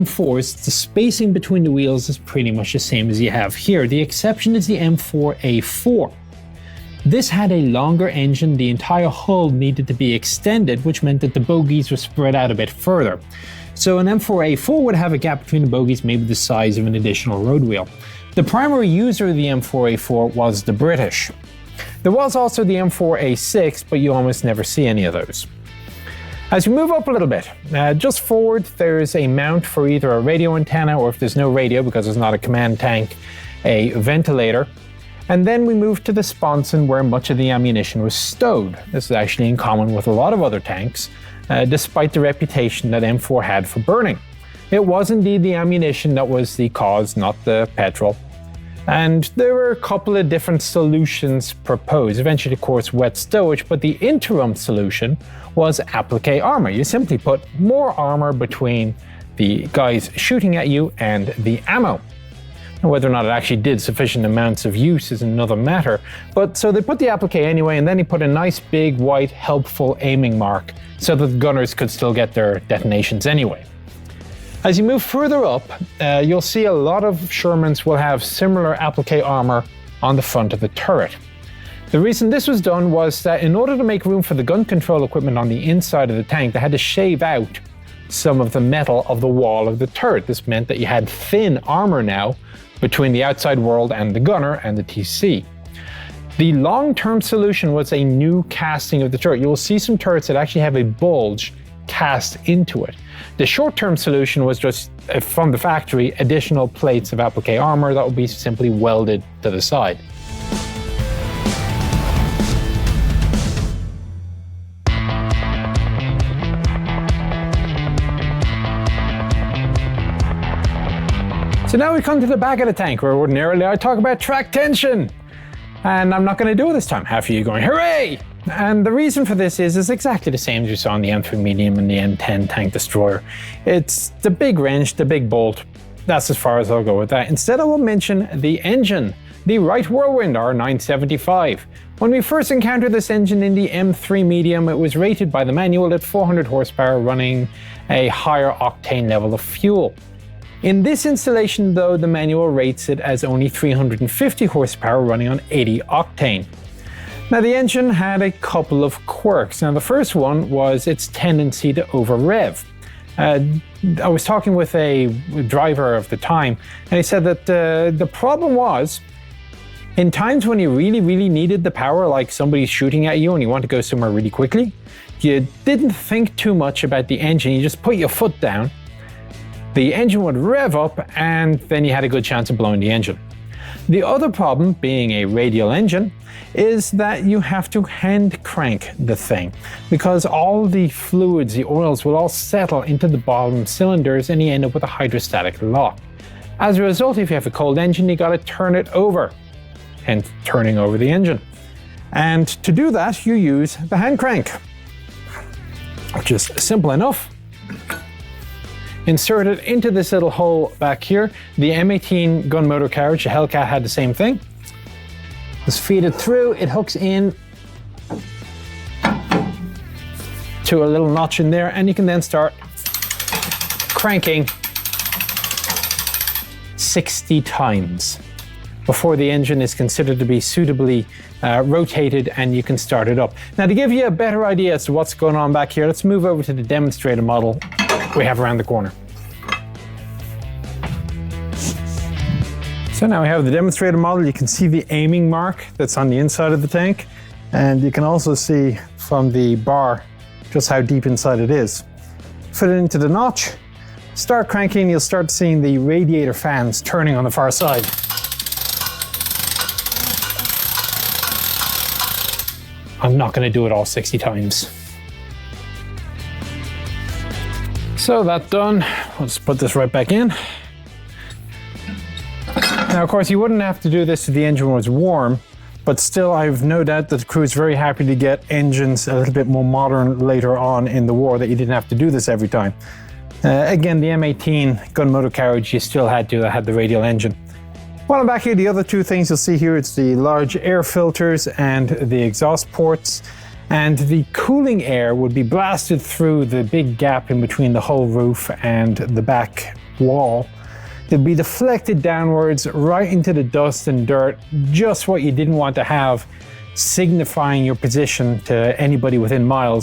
M4s, the spacing between the wheels is pretty much the same as you have here. The exception is the M4A4. This had a longer engine, the entire hull needed to be extended, which meant that the bogies were spread out a bit further. So an M4A4 would have a gap between the bogies maybe the size of an additional road wheel. The primary user of the M4A4 was the British. There was also the M4A6, but you almost never see any of those. As we move up a little bit, just forward there's a mount for either a radio antenna, or if there's no radio because there's not a command tank, a ventilator. And then we move to the sponson where much of the ammunition was stowed. This is actually in common with a lot of other tanks, despite the reputation that M4 had for burning. It was indeed the ammunition that was the cause, not the petrol. And there were a couple of different solutions proposed. Eventually, of course, wet stowage, but the interim solution was applique armor. You simply put more armor between the guys shooting at you and the ammo. Now, whether or not it actually did sufficient amounts of use is another matter. But so they put the applique anyway, and then he put a nice big white helpful aiming mark so that the gunners could still get their detonations anyway. As you move further up, you'll see a lot of Shermans will have similar applique armor on the front of the turret. The reason this was done was that in order to make room for the gun control equipment on the inside of the tank, they had to shave out some of the metal of the wall of the turret. This meant that you had thin armor now between the outside world and the gunner and the TC. The long-term solution was a new casting of the turret. You will see some turrets that actually have a bulge cast into it. The short-term solution was just, from the factory, additional plates of applique armor that would be simply welded to the side. So now we come to the back of the tank, where ordinarily I talk about track tension. And I'm not going to do it this time. Half of you going, hooray! And the reason for this is exactly the same as you saw on the M3 Medium and the M10 Tank Destroyer. It's the big wrench, the big bolt. That's as far as I'll go with that. Instead, I will mention the engine, the Wright Whirlwind R975. When we first encountered this engine in the M3 Medium, it was rated by the manual at 400 horsepower, running a higher octane level of fuel. In this installation, though, the manual rates it as only 350 horsepower running on 80 octane. Now, the engine had a couple of quirks. Now, the first one was its tendency to over-rev. I was talking with a driver of the time, and he said that the problem was, in times when you really needed the power, like somebody's shooting at you and you want to go somewhere really quickly, you didn't think too much about the engine. You just put your foot down, the engine would rev up, and then you had a good chance of blowing the engine. The other problem, being a radial engine, is that you have to hand crank the thing, because all the fluids, the oils, will all settle into the bottom cylinders and you end up with a hydrostatic lock. As a result, if you have a cold engine, you got to turn it over, hence turning over the engine. And to do that, you use the hand crank, which is simple enough. Insert it into this little hole back here. The M18 gun motor carriage, the Hellcat, had the same thing. Just feed it through, it hooks in to a little notch in there, and you can then start cranking 60 times before the engine is considered to be suitably rotated and you can start it up. Now, to give you a better idea as to what's going on back here, let's move over to the demonstrator model we have around the corner. So now we have the demonstrator model. You can see the aiming mark that's on the inside of the tank, and you can also see from the bar just how deep inside it is. Fit it into the notch, start cranking, you'll start seeing the radiator fans turning on the far side. I'm not going to do it all 60 times. So that's done. Let's put this right back in. Now, of course, you wouldn't have to do this if the engine was warm, but still, I've no doubt that the crew is very happy to get engines a little bit more modern later on in the war, that you didn't have to do this every time. Again, the M18 gun motor carriage, you still had to have the radial engine. While I'm back here, the other two things you'll see here, it's the large air filters and the exhaust ports. And the cooling air would be blasted through the big gap in between the hull roof and the back wall. It'll be deflected downwards right into the dust and dirt, just what you didn't want to have, signifying your position to anybody within miles.